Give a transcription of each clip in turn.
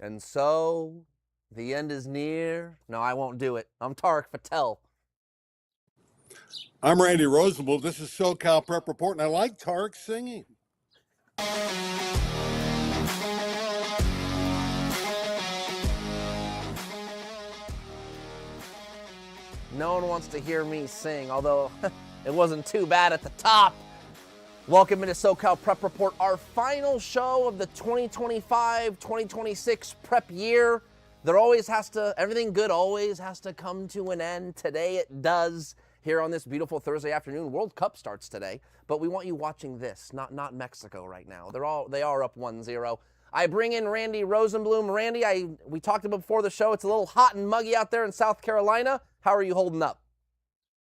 And so, the end is near. No, I won't do it. I'm Tarek Patel. I'm Randy Rosenbloom. This is SoCal Prep Report, and I like Tarek singing. No one wants to hear me sing, although it wasn't too bad at the top. Welcome into SoCal Prep Report, our final show of the 2025-2026 prep year. Everything good always has to come to an end. Today it does. Here on this beautiful Thursday afternoon, World Cup starts today, but we want you watching this, not Mexico right now. They are up 1-0. I bring in Randy Rosenbloom. Randy, we talked about before the show. It's a little hot and muggy out there in South Carolina. How are you holding up?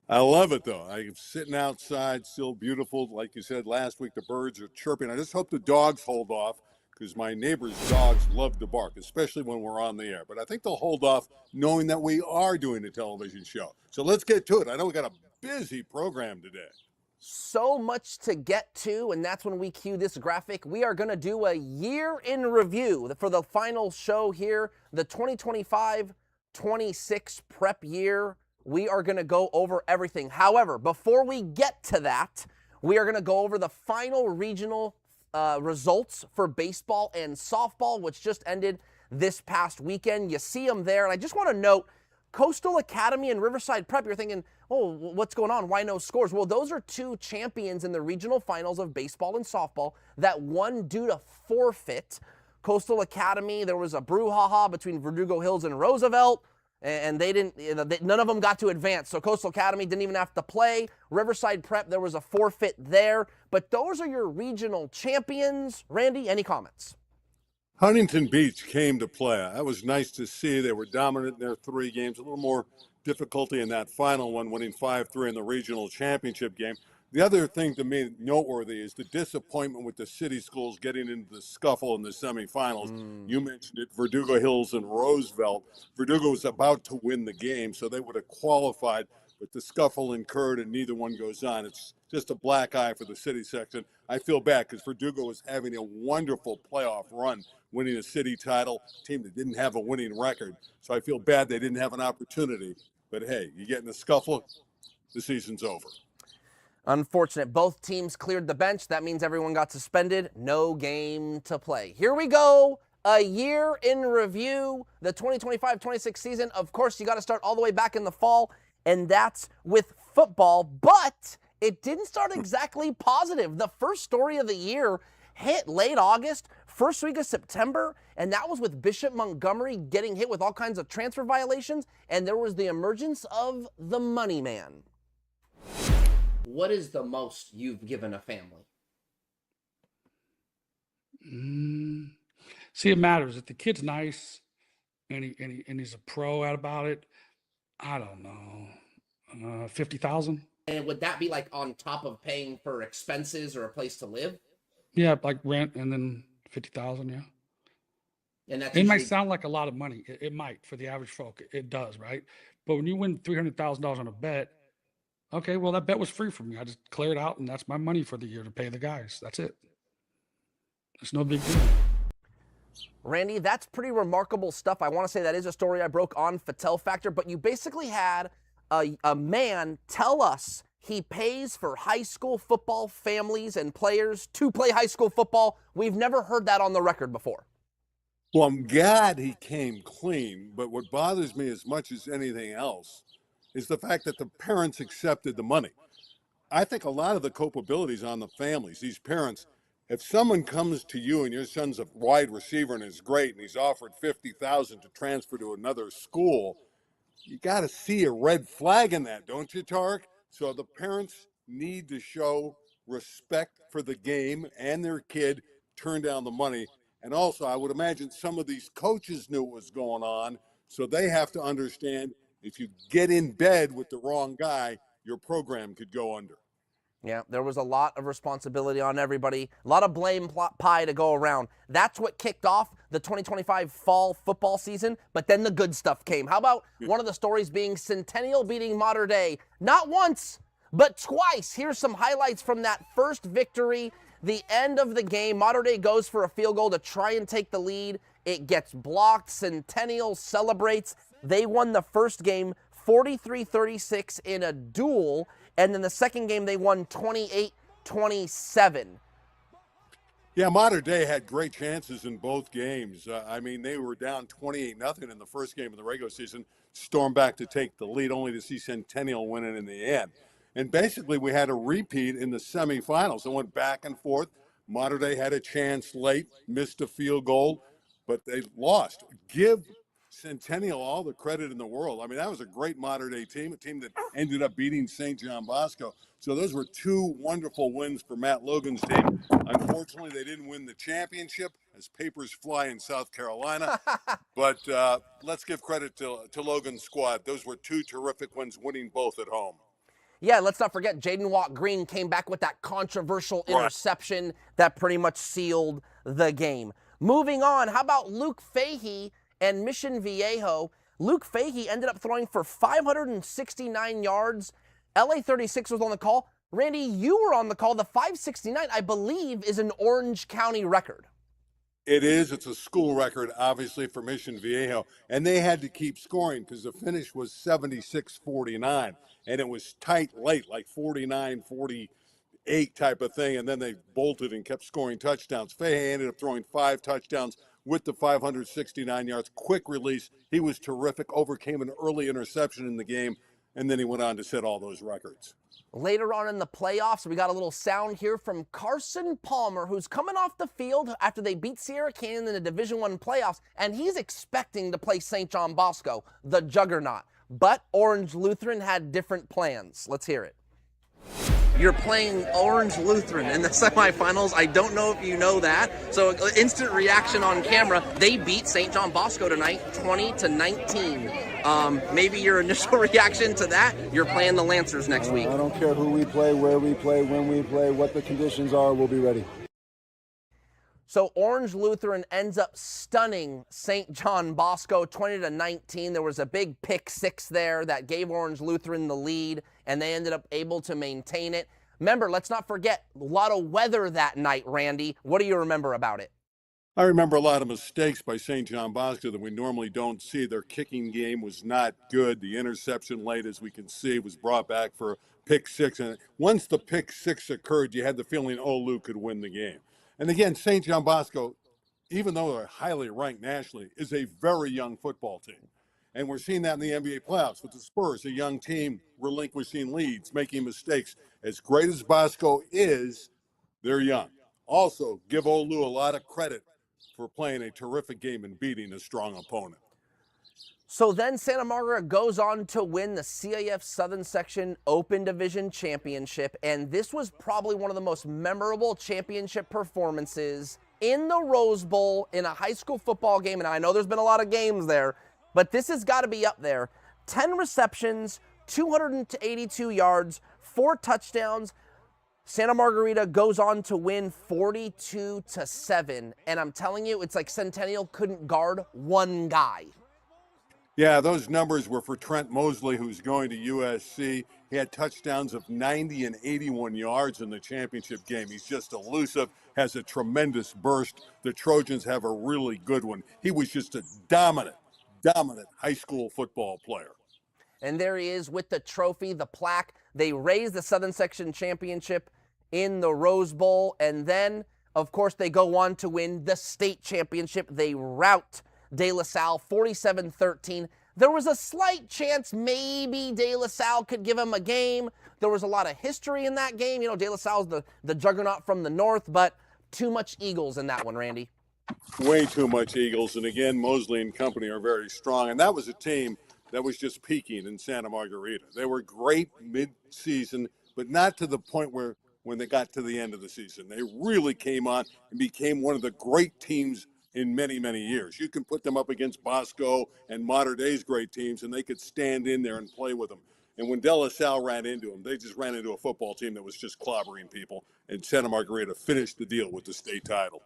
I love it, though. I'm sitting outside, still beautiful. Like you said last week, the birds are chirping. I just hope the dogs hold off because my neighbor's dogs love to bark, especially when we're on the air. But I think they'll hold off knowing that we are doing a television show. So let's get to it. I know we got a busy program today. So much to get to, and that's when we cue this graphic. We are going to do a year in review for the final show here, the 2025-26 prep year. We are going to go over everything. However, before we get to that, we are going to go over the final regional results for baseball and softball, which just ended this past weekend. You see them there, and I just want to note, Coastal Academy and Riverside Prep, you're thinking, oh, what's going on? Why no scores? Well, those are two champions in the regional finals of baseball and softball that won due to forfeit. Coastal Academy, there was a brouhaha between Verdugo Hills and Roosevelt, and none of them got to advance. So Coastal Academy didn't even have to play. Riverside Prep, there was a forfeit there. But those are your regional champions. Randy, any comments? Huntington Beach came to play. That was nice to see. They were dominant in their three games. A little more difficulty in that final one, winning 5-3 in the regional championship game. The other thing to me noteworthy is the disappointment with the city schools getting into the scuffle in the semifinals. You mentioned it, Verdugo Hills and Roosevelt. Verdugo was about to win the game, so they would have qualified, but the scuffle incurred and neither one goes on. It's just a black eye for the city section. I feel bad because Verdugo was having a wonderful playoff run, winning a city title, team that didn't have a winning record. So I feel bad they didn't have an opportunity. But hey, you get in the scuffle, the season's over. Unfortunate. Both teams cleared the bench. That means everyone got suspended. No game to play. Here we go. A year in review. The 2025-26 season. Of course, you got to start all the way back in the fall, and that's with football. But it didn't start exactly positive. The first story of the year hit late August, first week of September, and that was with Bishop Montgomery getting hit with all kinds of transfer violations, and there was the emergence of the money man. What is the most you've given a family? See, it matters. If the kid's nice and he's a pro about it, I don't know, 50,000. And would that be like on top of paying for expenses or a place to live? Yeah, like rent and then 50,000. Yeah. And that's It might sound like a lot of money. It might for the average folk. It does, right? But when you win $300,000 on a bet, okay, well, that bet was free for me. I just clear it out, and that's my money for the year to pay the guys. That's it. It's no big deal. Randy, that's pretty remarkable stuff. I want to say that is a story I broke on Fattel Factor, but you basically had a man tell us he pays for high school football families and players to play high school football. We've never heard that on the record before. Well, I'm glad he came clean, but what bothers me as much as anything else is the fact that the parents accepted the money. I think a lot of the culpability is on the families, these parents. If someone comes to you and your son's a wide receiver and is great and he's offered $50,000 to transfer to another school, you got to see a red flag in that, don't you, Tarek? So the parents need to show respect for the game and their kid, turn down the money. And also, I would imagine some of these coaches knew what was going on, so they have to understand if you get in bed with the wrong guy, your program could go under. Yeah, there was a lot of responsibility on everybody, a lot of blame pie to go around. That's what kicked off the 2025 fall football season, but then the good stuff came. How about one of the stories being Centennial beating Mater Dei, not once, but twice. Here's some highlights from that first victory. The end of the game, Mater Dei goes for a field goal to try and take the lead. It gets blocked. Centennial celebrates. They won the first game 43-36 in a duel, and then the second game they won 28-27. Yeah, Modern Day had great chances in both games. I mean, they were down 28-0 in the first game of the regular season, stormed back to take the lead, only to see Centennial win it in the end. And basically, we had a repeat in the semifinals. It went back and forth. Modern Day had a chance late, missed a field goal, but they lost. Give Centennial all the credit in the world. I mean, that was a great Modern Day team, a team that ended up beating St. John Bosco. So those were two wonderful wins for Matt Logan's team. Unfortunately, they didn't win the championship as papers fly in South Carolina. But let's give credit to Logan's squad. Those were two terrific wins, winning both at home. Yeah, let's not forget Jaden Watt-Green came back with that controversial interception that pretty much sealed the game. Moving on, how about Luke Fahey and Mission Viejo? Luke Fahey ended up throwing for 569 yards. LA 36 was on the call. Randy, you were on the call. The 569, I believe, is an Orange County record. It is. It's a school record, obviously, for Mission Viejo. And they had to keep scoring because the finish was 76-49. And it was tight late, like 49-48 type of thing. And then they bolted and kept scoring touchdowns. Fahey ended up throwing 5 touchdowns with the 569 yards. Quick release. He was terrific, overcame an early interception in the game. And then he went on to set all those records. Later on in the playoffs, we got a little sound here from Carson Palmer, who's coming off the field after they beat Sierra Canyon in the Division I playoffs, and he's expecting to play St. John Bosco, the juggernaut. But Orange Lutheran had different plans. Let's hear it. You're playing Orange Lutheran in the semifinals. I don't know if you know that. So instant reaction on camera. They beat St. John Bosco tonight, 20-19. Maybe your initial reaction to that, you're playing the Lancers next week. I don't care who we play, where we play, when we play, what the conditions are, we'll be ready. So Orange Lutheran ends up stunning St. John Bosco 20-19. There was a big pick six there that gave Orange Lutheran the lead, and they ended up able to maintain it. Remember, let's not forget, a lot of weather that night, Randy. What do you remember about it? I remember a lot of mistakes by St. John Bosco that we normally don't see. Their kicking game was not good. The interception late, as we can see, was brought back for a pick six. And once the pick six occurred, you had the feeling Olu could win the game. And again, St. John Bosco, even though they're highly ranked nationally, is a very young football team. And we're seeing that in the NBA playoffs with the Spurs, a young team relinquishing leads, making mistakes. As great as Bosco is, they're young. Also, give Olu a lot of credit for playing a terrific game and beating a strong opponent. So then Santa Margaret goes on to win the CIF Southern Section Open Division Championship, and this was probably one of the most memorable championship performances in the Rose Bowl in a high school football game, and I know there's been a lot of games there, but this has got to be up there. 10 receptions, 282 yards, 4 touchdowns. Santa Margarita goes on to win 42-7, and I'm telling you, it's like Centennial couldn't guard one guy. Yeah, those numbers were for Trent Mosley, who's going to USC. He had touchdowns of 90 and 81 yards in the championship game. He's just elusive, has a tremendous burst. The Trojans have a really good one. He was just a dominant high school football player. And there he is with the trophy, the plaque. They raise the Southern Section Championship in the Rose Bowl, and then, of course, they go on to win the state championship. They rout De La Salle 47-13. There was a slight chance maybe De La Salle could give them a game. There was a lot of history in that game. You know, De La Salle's the juggernaut from the north, but too much Eagles in that one, Randy. Way too much Eagles. And again, Mosley and company are very strong. And that was a team that was just peaking in Santa Margarita. They were great mid-season, but not to the point where when they got to the end of the season. They really came on and became one of the great teams in many, many years. You can put them up against Bosco and modern day's great teams, and they could stand in there and play with them. And when De La Salle ran into them, they just ran into a football team that was just clobbering people, and Santa Margarita finished the deal with the state title.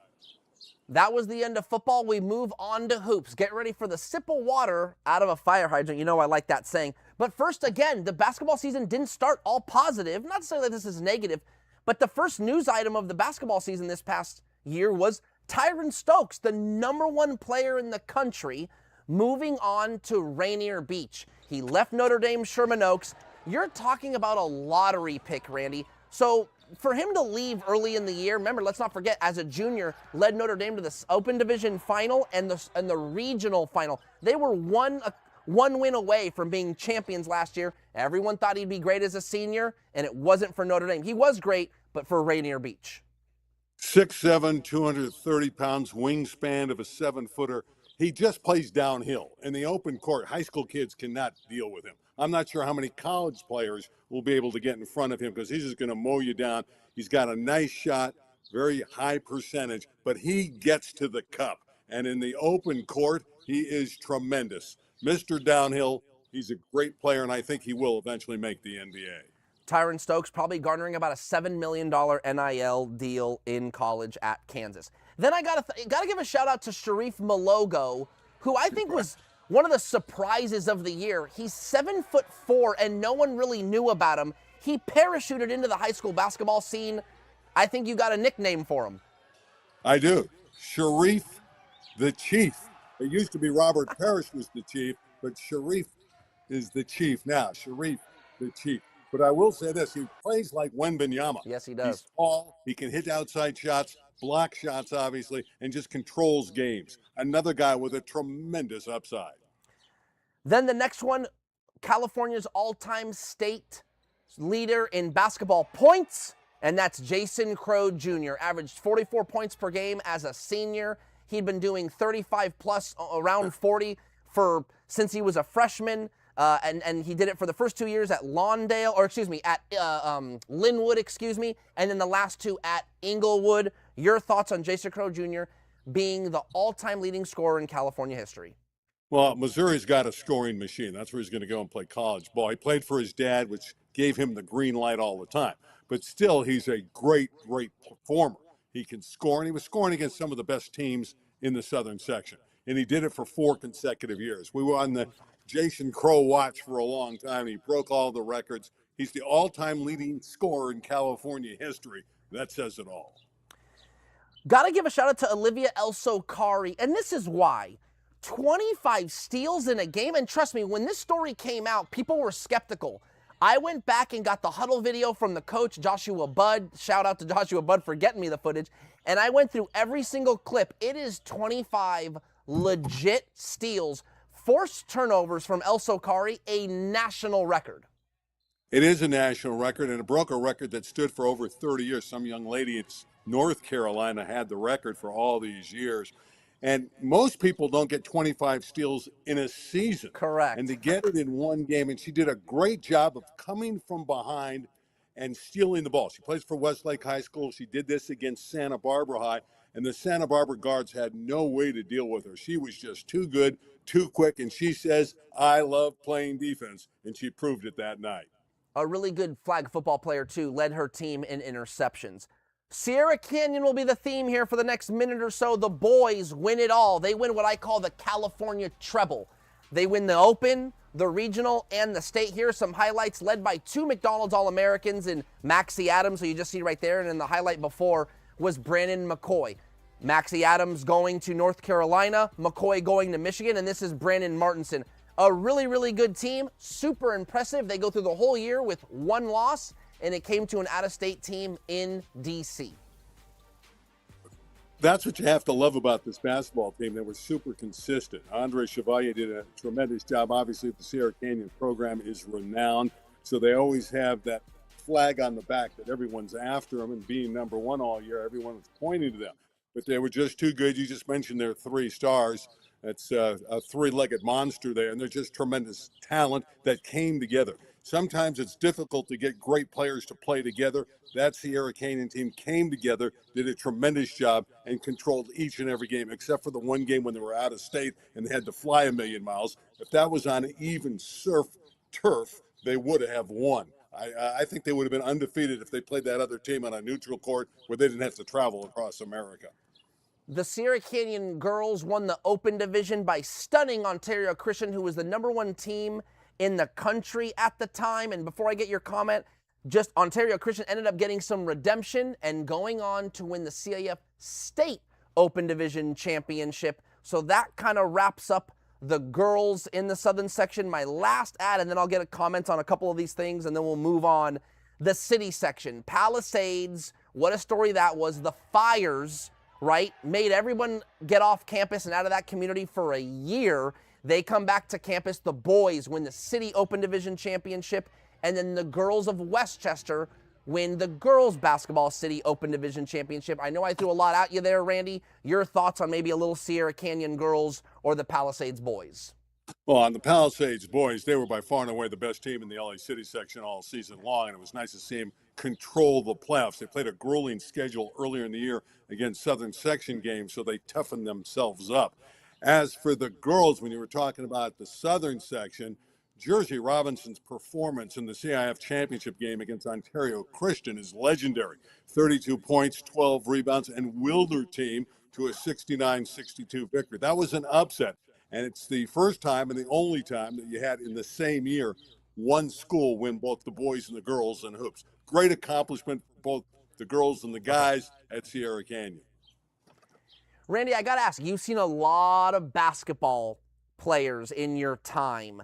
That was the end of football. We move on to hoops. Get ready for the sip of water out of a fire hydrant. You know I like that saying. But first, again, the basketball season didn't start all positive. Not to say that this is negative, but the first news item of the basketball season this past year was Tyron Stokes, the #1 player in the country, moving on to Rainier Beach. He left Notre Dame Sherman Oaks. You're talking about a lottery pick, Randy. So for him to leave early in the year, remember, let's not forget, as a junior, led Notre Dame to the Open Division final and the regional final. They were one win away from being champions last year. Everyone thought he'd be great as a senior, and it wasn't for Notre Dame. He was great, but for Rainier Beach. 6'7", 230 pounds, wingspan of a 7-footer. He just plays downhill. In the open court, high school kids cannot deal with him. I'm not sure how many college players will be able to get in front of him because he's just going to mow you down. He's got a nice shot, very high percentage, but he gets to the cup. And in the open court, he is tremendous. Mr. Downhill, he's a great player, and I think he will eventually make the NBA. Tyron Stokes probably garnering about a $7 million NIL deal in college at Kansas. Then I gotta give a shout out to Sharif Malogo, who I think was one of the surprises of the year. He's 7'4", and no one really knew about him. He parachuted into the high school basketball scene. I think you got a nickname for him. I do. Sharif the Chief. It used to be Robert Parrish was the Chief, but Sharif is the Chief now. Sharif the Chief. But I will say this, he plays like Wembanyama. Yes, he does. He's tall, he can hit outside shots, block shots, obviously, and just controls games. Another guy with a tremendous upside. Then the next one, California's all-time state leader in basketball points, and that's Jason Crow Jr. Averaged 44 points per game as a senior. He'd been doing 35 plus, around 40 since he was a freshman. And he did it for the first 2 years at Linwood, and then the last 2 at Inglewood. Your thoughts on Jason Crow Jr. being the all-time leading scorer in California history? Well, Missouri's got a scoring machine. That's where he's going to go and play college ball. He played for his dad, which gave him the green light all the time. But still, he's a great, great performer. He can score, and he was scoring against some of the best teams in the Southern section. And he did it for 4 consecutive years. We were on the Jason Crow watch for a long time. He broke all the records. He's the all-time leading scorer in California history. That says it all. Got to give a shout out to Olivia El-Sokari, and this is why. 25 steals in a game, and trust me, when this story came out, people were skeptical. I went back and got the huddle video from the coach, Joshua Budd. Shout out to Joshua Budd for getting me the footage. And I went through every single clip. It is 25 legit steals. Forced turnovers from El-Sokari, a national record. It is a national record, and it broke a record that stood for over 30 years. Some young lady in North Carolina had the record for all these years. And most people don't get 25 steals in a season. Correct. And to get it in one game, and she did a great job of coming from behind and stealing the ball. She plays for Westlake High School. She did this against Santa Barbara High, and the Santa Barbara guards had no way to deal with her. She was just too good, too quick, and she says, I love playing defense, and she proved it that night. A really good flag football player, too, led her team in interceptions. Sierra Canyon will be the theme here for the next minute or so. The boys win it all. They win what I call the California treble. They win the Open, the regional, and the state. Here are some highlights led by 2 McDonald's All-Americans in Maxie Adams, who you just see right there, and in the highlight before was Brandon McCoy. Maxie Adams going to North Carolina, McCoy going to Michigan, and this is Brandon Martinson. A really, really good team, super impressive. They go through the whole year with 1 loss, and it came to an out-of-state team in D.C. That's what you have to love about this basketball team. They were super consistent. Andre Chevalier did a tremendous job. Obviously, the Sierra Canyon program is renowned, so they always have that flag on the back that everyone's after them, and being number 1 all year, everyone was pointing to them. But they were just too good. You just mentioned their 3 stars. That's a 3-legged monster there, and they're just tremendous talent that came together. Sometimes it's difficult to get great players to play together. That Sierra Canyon team came together, did a tremendous job, and controlled each and every game, except for the one game when they were out of state and they had to fly 1,000,000 miles. If that was on even turf, they would have won. I think they would have been undefeated if they played that other team on a neutral court where they didn't have to travel across America. The Sierra Canyon girls won the Open Division by stunning Ontario Christian, who was the #1 team in the country at the time. And before I get your comment, just Ontario Christian ended up getting some redemption and going on to win the CIF State Open Division Championship. So that kind of wraps up the girls in the Southern section. My last ad, and then I'll get a comment on a couple of these things, and then we'll move on. The city section, Palisades, what a story that was. The fires, right, made everyone get off campus and out of that community for a year. They come back to campus. The boys win the city Open Division Championship, and then the girls of Westchester win the girls basketball city Open Division Championship. I know I threw a lot at you there, Randy. Your thoughts on maybe a little Sierra Canyon girls or the Palisades boys? Well, on the Palisades boys, they were by far and away the best team in the LA City section all season long, and it was nice to see them control the playoffs. They played a grueling schedule earlier in the year against Southern section games, so they toughened themselves up. As for the girls, when you were talking about the Southern section, Jersey Robinson's performance in the CIF championship game against Ontario Christian is legendary. 32 points, 12 rebounds, and willed her team to a 69-62 victory. That was an upset, and it's the first time and the only time that you had in the same year one school win both the boys and the girls in hoops. Great accomplishment for both the girls and the guys at Sierra Canyon. Randy, I got to ask, you've seen a lot of basketball players in your time.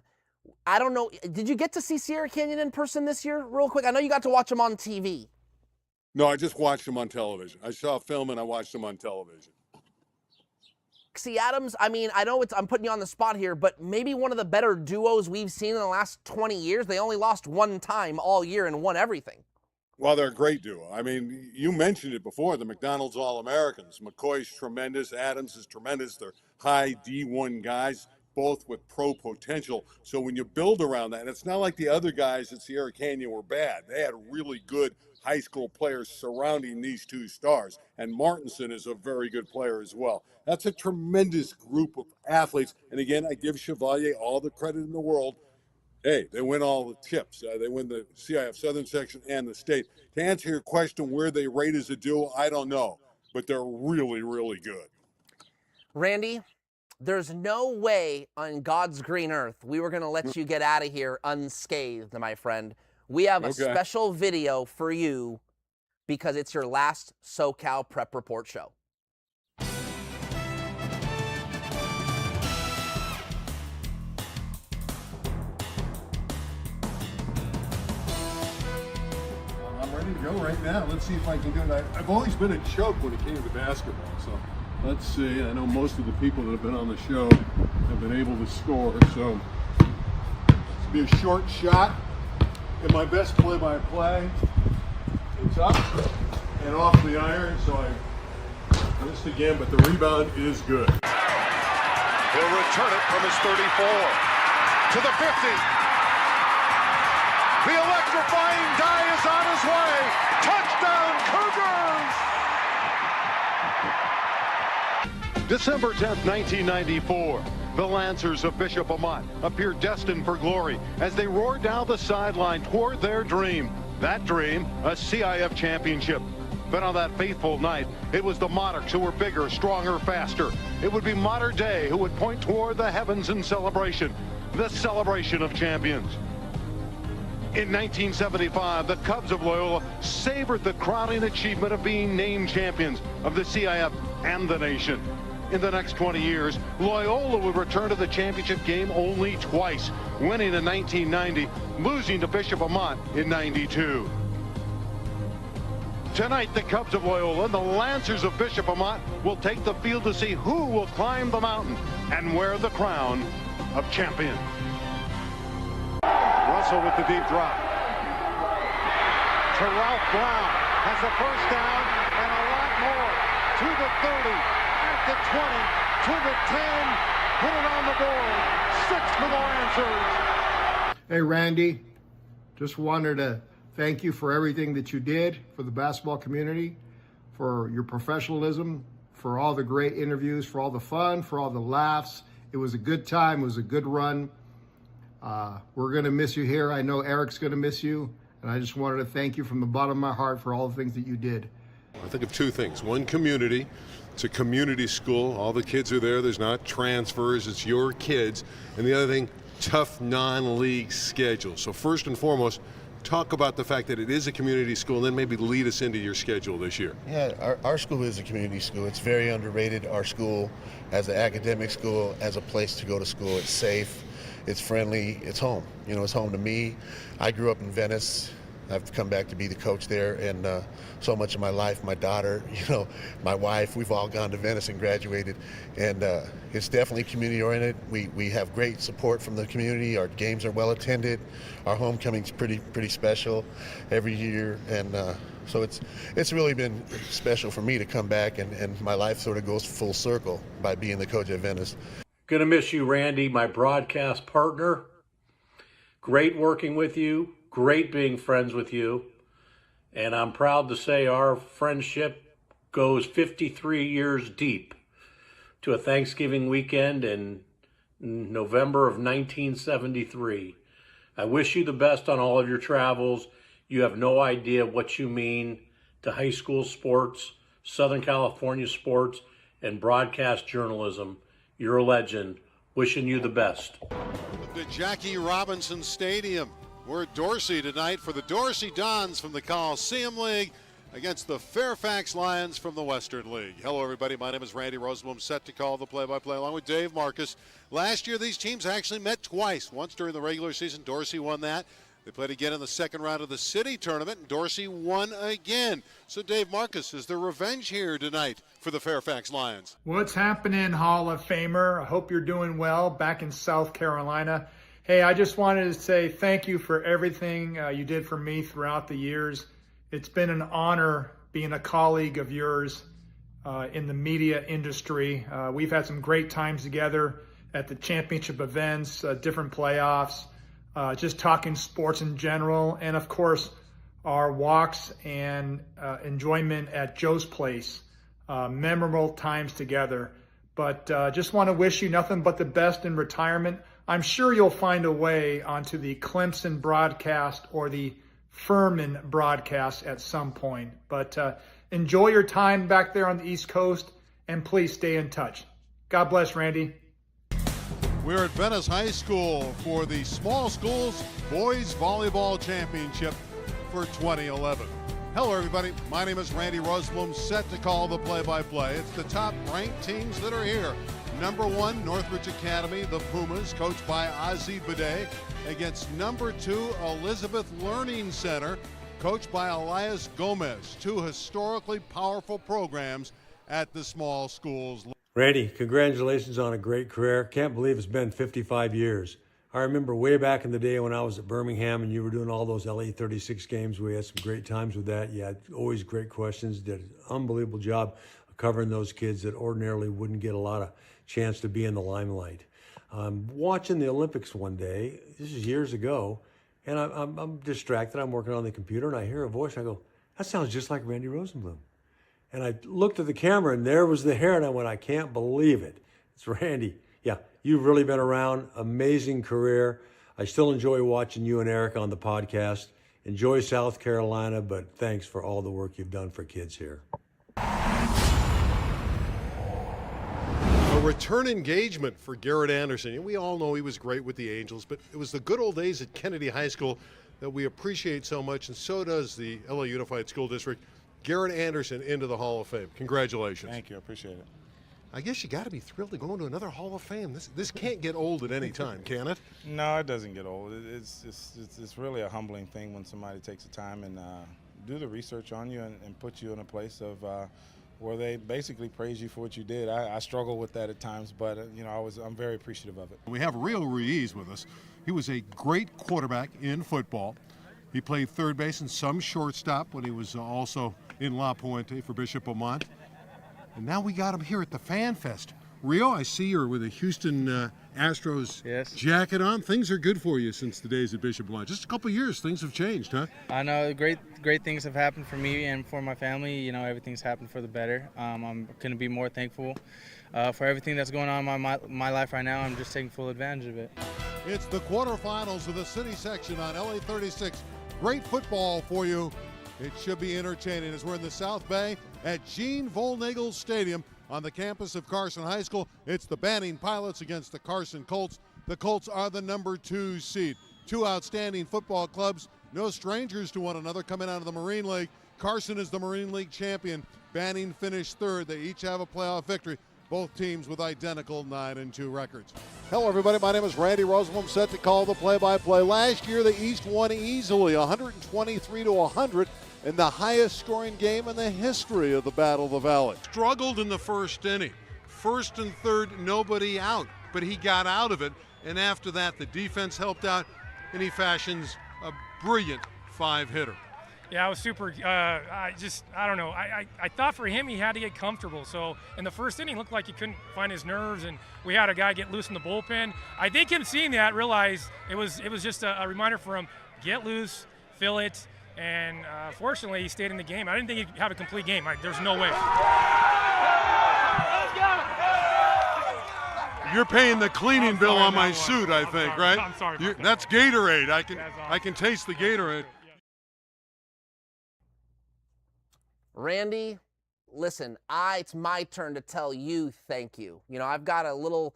I don't know, did you get to see Sierra Canyon in person this year, real quick? I know you got to watch them on TV. No, I just watched them on television. I saw a film and I watched them on television. See, Adams, I mean, I know I'm putting you on the spot here, but maybe one of the better duos we've seen in the last 20 years. They only lost one time all year and won everything. Well, they're a great duo. I mean, you mentioned it before, the McDonald's All-Americans. McCoy's tremendous. Adams is tremendous. They're high D1 guys, both with pro potential. So when you build around that, it's not like the other guys at Sierra Canyon were bad. They had really good high school players surrounding these two stars. And Martinson is a very good player as well. That's a tremendous group of athletes. And again, I give Chevalier all the credit in the world. Hey, they win all the tips. They win the CIF Southern section and the state. To answer your question, where they rate as a duo, I don't know. But they're really, really good. Randy, there's no way on God's green earth we were going to let you get out of here unscathed, my friend. We have a special video for you because it's your last SoCal Prep Report show. To go right now. Let's see if I can do it. I've always been a choke when it came to basketball, so let's see. I know most of the people that have been on the show have been able to score, so it's be a short shot. In my best play-by-play, it's up and off the iron, so I missed again, but the rebound is good. He'll return it from his 34 to the 50. The electrifying die is on his way. Touchdown, Cougars! December 10th, 1994. The Lancers of Bishop Amat appear destined for glory as they roar down the sideline toward their dream. That dream, a CIF championship. But on that faithful night, it was the Monarchs who were bigger, stronger, faster. It would be Mater Dei who would point toward the heavens in celebration. The celebration of champions. In 1975, the Cubs of Loyola savored the crowning achievement of being named champions of the CIF and the nation. In the next 20 years, Loyola would return to the championship game only twice, winning in 1990, losing to Bishop Amat in 92. Tonight, the Cubs of Loyola and the Lancers of Bishop Amat will take the field to see who will climb the mountain and wear the crown of champion. Russell with the deep drop. To Ralph Brown has the first down and a lot more. To the 30, at the 20, to the 10. Put it on the board. 6 for the Lancers. Hey, Randy. Just wanted to thank you for everything that you did for the basketball community, for your professionalism, for all the great interviews, for all the fun, for all the laughs. It was a good time. It was a good run. We're going to miss you here. I know Eric's going to miss you. And I just wanted to thank you from the bottom of my heart for all the things that you did. I think of two things. One, community. It's a community school. All the kids are there. There's not transfers. It's your kids. And the other thing, tough non-league schedule. So first and foremost, talk about the fact that it is a community school, and then maybe lead us into your schedule this year. Yeah, our school is a community school. It's very underrated. Our school, as an academic school, as a place to go to school, it's safe, it's friendly, it's home. You know, it's home to me. I grew up in Venice. I've come back to be the coach there, and so much of my life, my daughter, you know, my wife, we've all gone to Venice and graduated, and it's definitely community-oriented. We have great support from the community. Our games are well attended. Our homecoming's pretty special every year, and so it's really been special for me to come back, and my life sort of goes full circle by being the coach at Venice. Gonna miss you, Randy, my broadcast partner. Great working with you. Great being friends with you, and I'm proud to say our friendship goes 53 years deep to a Thanksgiving weekend in November of 1973. I wish you the best on all of your travels. You have no idea what you mean to high school sports, Southern California sports, and broadcast journalism. You're a legend. Wishing you the best. The Jackie Robinson Stadium. We're at Dorsey tonight for the Dorsey Dons from the Coliseum League against the Fairfax Lions from the Western League. Hello, everybody. My name is Randy Rosenbloom, set to call the play-by-play along with Dave Marcus. Last year, these teams actually met twice. Once during the regular season, Dorsey won that. They played again in the second round of the city tournament, and Dorsey won again. So, Dave Marcus, is there revenge here tonight for the Fairfax Lions? What's happening, Hall of Famer? I hope you're doing well back in South Carolina. Hey, I just wanted to say thank you for everything you did for me throughout the years. It's been an honor being a colleague of yours in the media industry. We've had some great times together at the championship events, different playoffs, just talking sports in general, and of course, our walks and enjoyment at Joe's Place, memorable times together. But just want to wish you nothing but the best in retirement. I'm sure you'll find a way onto the Clemson broadcast or the Furman broadcast at some point. But enjoy your time back there on the East Coast, and please stay in touch. God bless, Randy. We're at Venice High School for the Small Schools Boys Volleyball Championship for 2011. Hello, everybody. My name is Randy Rosenbloom, set to call the play-by-play. It's the top-ranked teams that are here. Number 1, Northridge Academy, the Pumas, coached by Ozzie Bidet, against number 2, Elizabeth Learning Center, coached by Elias Gomez. Two historically powerful programs at the small schools. Randy, congratulations on a great career. Can't believe it's been 55 years. I remember way back in the day when I was at Birmingham and you were doing all those LA 36 games. We had some great times with that. You had always great questions, did an unbelievable job of covering those kids that ordinarily wouldn't get a lot of chance to be in the limelight. Watching the Olympics one day, this is years ago, and I'm distracted. I'm working on the computer, and I hear a voice. I go, that sounds just like Randy Rosenbloom. And I looked at the camera, and there was the hair, and I went, I can't believe it. It's Randy. Yeah, you've really been around. Amazing career. I still enjoy watching you and Eric on the podcast. Enjoy South Carolina, but thanks for all the work you've done for kids here. A return engagement for Garrett Anderson. We all know he was great with the Angels, but it was the good old days at Kennedy High School that we appreciate so much, and so does the LA Unified School District. Garrett Anderson into the Hall of Fame. Congratulations. Thank you. I appreciate it. I guess you got to be thrilled to go into another Hall of Fame. This can't get old at any time, can it? No, it doesn't get old. It's really a humbling thing when somebody takes the time and do the research on you and put you in a place of where they basically praise you for what you did. I struggle with that at times, but I'm very appreciative of it. We have Rio Ruiz with us. He was a great quarterback in football. He played third base and some shortstop when he was also in La Puente for Bishop Amat. And now we got him here at the Fan Fest. Rio, I see you're with a Houston Astros jacket on. Things are good for you since the days at Bishop Amat. Just a couple of years, things have changed, huh? I know great things have happened for me and for my family. Everything's happened for the better. I'm couldn't be more thankful for everything that's going on in my life right now. I'm just taking full advantage of it. It's the quarterfinals of the city section on LA 36. Great football for you. It should be entertaining as we're in the South Bay at Gene Volnagel Stadium on the campus of Carson High School. It's the Banning Pilots against the Carson Colts. The Colts are the number 2 seed. Two outstanding football clubs, no strangers to one another, coming out of the Marine League. Carson is the Marine League champion. Banning finished third. They each have a playoff victory. Both teams with identical 9-2 records. Hello, everybody. My name is Randy Rosenbloom, set to call the play-by-play. Last year, the East won easily, 123-100, in the highest scoring game in the history of the Battle of the Valley. Struggled in the first inning. First and third, nobody out, but he got out of it. And after that, the defense helped out, and he fashions a brilliant 5-hitter. Yeah, I was super, I don't know. I thought for him he had to get comfortable. So in the first inning, it looked like he couldn't find his nerves, and we had a guy get loose in the bullpen. I think him seeing that realized it was just a reminder for him, get loose, fill it, and fortunately he stayed in the game. I didn't think he'd have a complete game. There's no way. You're paying the cleaning bill on my suit, I think, right? I'm sorry. That's Gatorade. I can taste the Gatorade. Randy, listen, it's my turn to tell you thank you. You know, I've got a little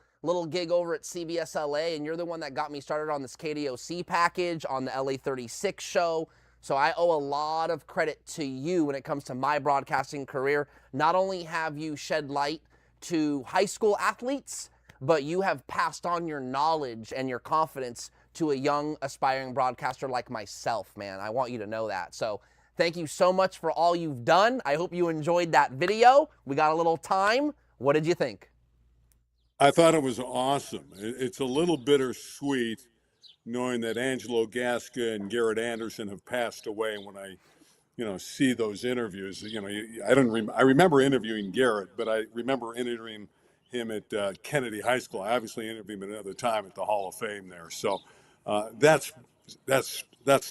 gig over at CBS LA, and you're the one that got me started on this KDOC package on the LA 36 show. So I owe a lot of credit to you when it comes to my broadcasting career. Not only have you shed light to high school athletes, but you have passed on your knowledge and your confidence to a young aspiring broadcaster like myself, man. I want you to know that. So thank you so much for all you've done. I hope you enjoyed that video. We got a little time. What did you think? I thought it was awesome. It's a little bittersweet knowing that Angelo Gasca and Garrett Anderson have passed away. And when I, see those interviews, I remember interviewing Garrett, but I remember interviewing him at Kennedy High School. I obviously interviewed him another time at the Hall of Fame there. So that's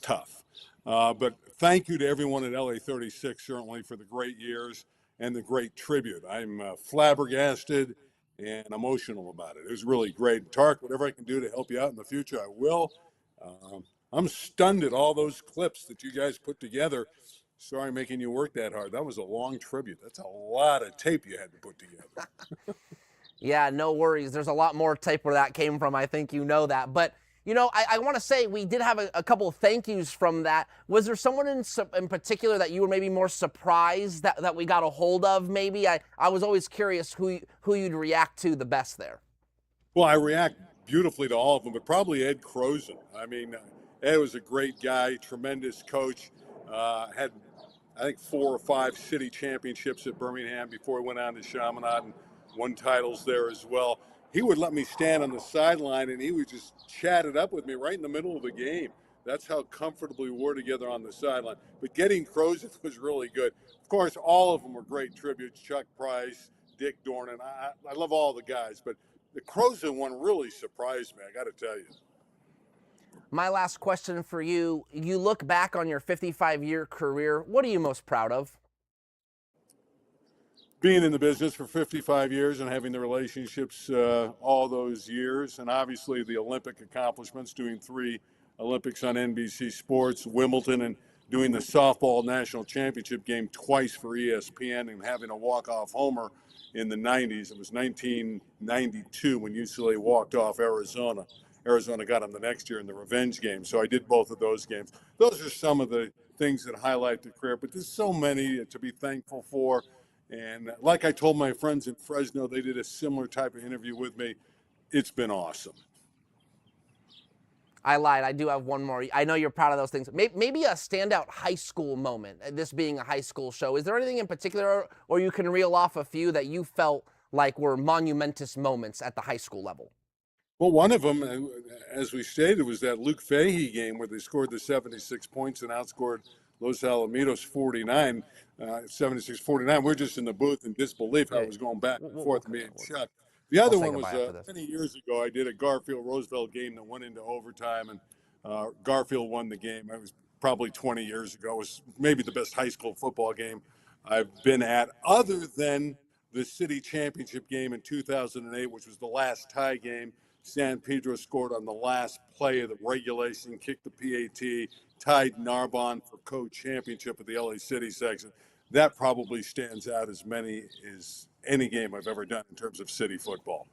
tough. But thank you to everyone at LA 36, certainly, for the great years and the great tribute. I'm flabbergasted and emotional about it. It was really great. Tarek, whatever I can do to help you out in the future, I will. I'm stunned at all those clips that you guys put together. Sorry making you work that hard. That was a long tribute. That's a lot of tape you had to put together. Yeah, no worries. There's a lot more tape where that came from. I think you know that. But, I want to say we did have a couple of thank yous from that. Was there someone in particular that you were maybe more surprised that we got a hold of maybe? I was always curious who you'd react to the best there. Well, I react beautifully to all of them, but probably Ed Croson. I mean, Ed was a great guy, tremendous coach, had, I think, 4 or 5 city championships at Birmingham before he went on to Chaminade and won titles there as well. He would let me stand on the sideline and he would just chat it up with me right in the middle of the game. That's how comfortably we were together on the sideline. But getting Croson was really good. Of course, all of them were great tributes. Chuck Price, Dick Dornan. I love all the guys, but the Croson one really surprised me, I got to tell you. My last question for you. You look back on your 55-year career. What are you most proud of? Being in the business for 55 years and having the relationships all those years, and obviously the Olympic accomplishments, doing 3 Olympics on NBC Sports, Wimbledon, and doing the softball national championship game twice for ESPN, and having a walk-off homer in the 90s. It was 1992 when UCLA walked off Arizona. Arizona got them the next year in the revenge game. So I did both of those games. Those are some of the things that highlight the career, but there's so many to be thankful for. And like I told my friends in Fresno, they did a similar type of interview with me. It's been awesome. I lied. I do have one more. I know you're proud of those things. Maybe a standout high school moment, this being a high school show. Is there anything in particular, or you can reel off a few that you felt like were monumentous moments at the high school level? Well, one of them, as we stated, was that Luke Fahey game where they scored the 76 points and outscored Los Alamitos 49, 76-49. We're just in the booth in disbelief how it was going back and forth with me and Chuck. The other one was many years ago. I did a Garfield-Roosevelt game that went into overtime, and Garfield won the game. It was probably 20 years ago. It was maybe the best high school football game I've been at, other than the city championship game in 2008, which was the last tie game. San Pedro scored on the last play of the regulation, kicked the PAT, tied Narbonne for co-championship of the LA City section. That probably stands out as any game I've ever done in terms of city football.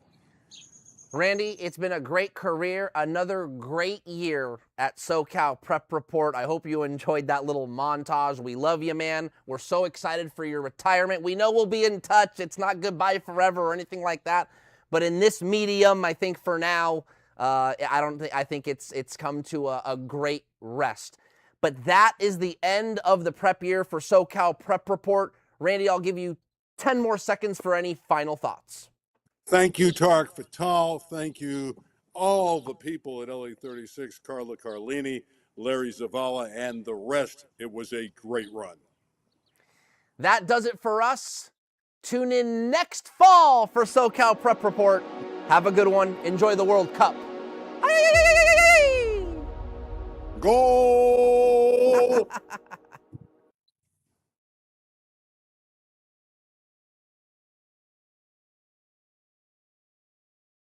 Randy, it's been a great career, another great year at SoCal Prep Report. I hope you enjoyed that little montage. We love you, man. We're so excited for your retirement. We know we'll be in touch. It's not goodbye forever or anything like that. But in this medium, I think for now, I think it's come to a great rest. But that is the end of the prep year for SoCal Prep Report. Randy, I'll give you 10 more seconds for any final thoughts. Thank you, Tarek Fatal. Thank you, all the people at LA36, Carla Carlini, Larry Zavala, and the rest. It was a great run. That does it for us. Tune in next fall for SoCal Prep Report. Have a good one. Enjoy the World Cup. Goal!